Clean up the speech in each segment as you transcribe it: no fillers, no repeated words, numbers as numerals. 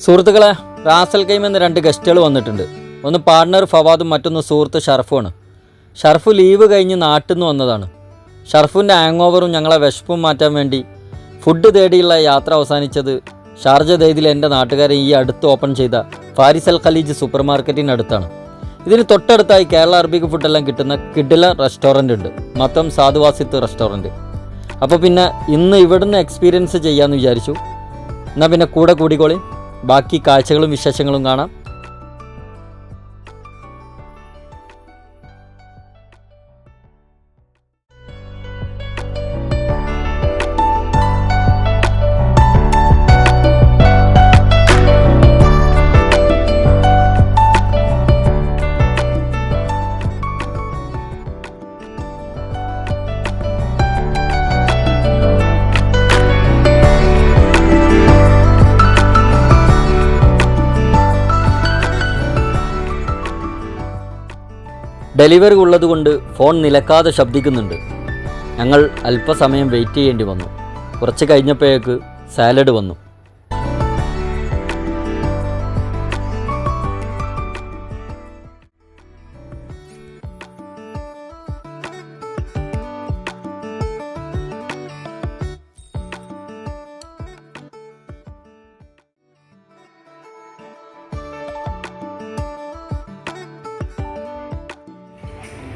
സുഹൃത്തുക്കളെ, Ras al came എന്ന 2 ഗസ്റ്റുകൾ വന്നിട്ടുണ്ട്. ഒന്ന് പാർട്ണർ ഫവാദും മറ്റൊന്ന് സുഹൃത്ത് ഷർഫുമാണ്. ഷർഫു ലീവ് കഴിഞ്ഞ് നാട്ടിൽ നിന്ന് വന്നതാണ്. ഷർഫുവിൻ്റെ ഹാങ് ഓവറും ഞങ്ങളെ വിശപ്പും മാറ്റാൻ വേണ്ടി ഫുഡ് തേടിയുള്ള യാത്ര അവസാനിച്ചത് ഷാർജ ദൈദിൽ എൻ്റെ നാട്ടുകാരൻ ഈ അടുത്ത് ഓപ്പൺ ചെയ്ത ഫാരിസ് അൽ ഖലീജ് സൂപ്പർ മാർക്കറ്റിനടുത്താണ്. ഇതിന് തൊട്ടടുത്തായി കേരള അറബിക് ഫുഡെല്ലാം കിട്ടുന്ന കിഡില റെസ്റ്റോറൻ്റ് ഉണ്ട്, മൊത്തം സാധുവാസിത്ത് റെസ്റ്റോറൻറ്റ്. അപ്പോൾ പിന്നെ ഇന്ന് ഇവിടുന്ന് എക്സ്പീരിയൻസ് ചെയ്യാമെന്ന് വിചാരിച്ചു. എന്നാൽ പിന്നെ കൂടെ കൂടിക്കോളി, ബാക്കി കാഴ്ചകളും വിശേഷങ്ങളും കാണാം. ഡെലിവറി ഉള്ളതുകൊണ്ട് ഫോൺ നിലക്കാതെ ശബ്ദിക്കുന്നുണ്ട്. ഞങ്ങൾ അല്പസമയം വെയിറ്റ് ചെയ്യേണ്ടി വന്നു. കുറച്ച് കഴിഞ്ഞപ്പോഴേക്ക് സാലഡ് വന്നു.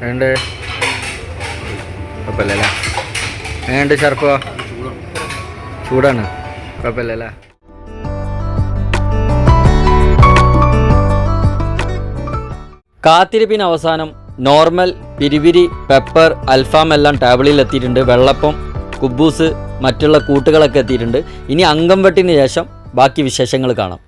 വേണ്ടേ കുഴപ്പമില്ലല്ലേ? വേണ്ട ഷർഫ, ചൂടാണ്, കുഴപ്പമില്ലല്ലേ? കാത്തിരിപ്പിന് അവസാനം നോർമൽ, പിരിപിരി, പെപ്പർ, അൽഫാം എല്ലാം ടേബിളിൽ എത്തിയിട്ടുണ്ട്. വെള്ളപ്പം, കുബൂസ്, മറ്റുള്ള കൂട്ടുകളൊക്കെ എത്തിയിട്ടുണ്ട്. ഇനി അംഗം വെട്ടിന് ശേഷം ബാക്കി വിശേഷങ്ങൾ കാണാം.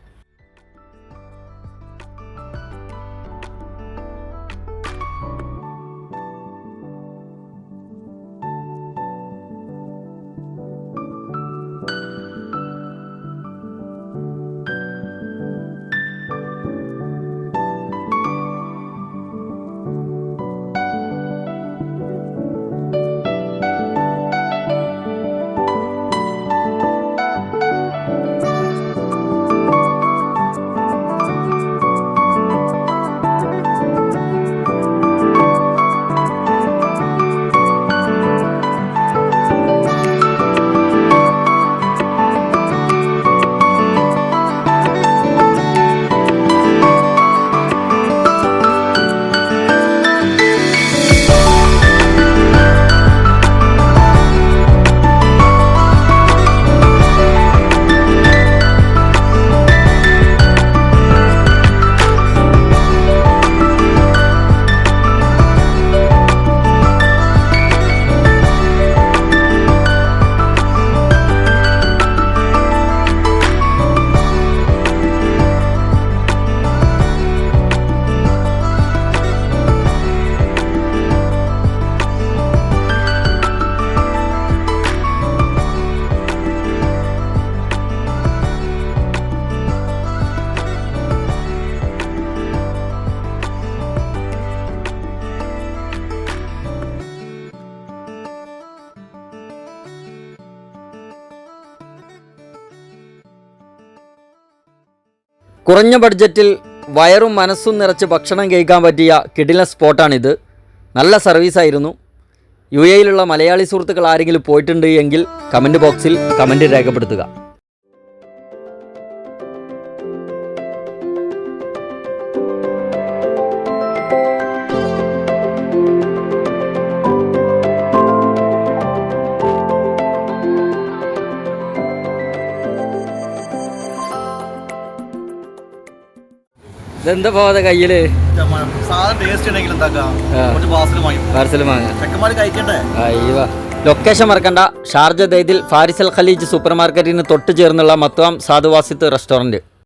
കുറഞ്ഞ ബഡ്ജറ്റിൽ വയറും മനസ്സും നിറച്ച് ഭക്ഷണം കഴിക്കാൻ പറ്റിയ കിടിലൻ സ്പോട്ടാണിത്. നല്ല സർവീസായിരുന്നു. UAE-യിലുള്ള മലയാളി സുഹൃത്തുക്കൾ ആരെങ്കിലും പോയിട്ടുണ്ട് എങ്കിൽ കമൻറ്റ് ബോക്സിൽ കമൻറ്റ് രേഖപ്പെടുത്തുക. ഇതെന്താ പോവാതെ കയ്യില് ലൊക്കേഷൻ മറക്കണ്ട. ഷാർജ ദൈദിൽ ഫാരിസ് അൽ ഖലീജ് സൂപ്പർ മാർക്കറ്റിന് തൊട്ട് ചേർന്നുള്ള മത്വാം സാധുവാസിത്ത് റെസ്റ്റോറൻറ്റ്.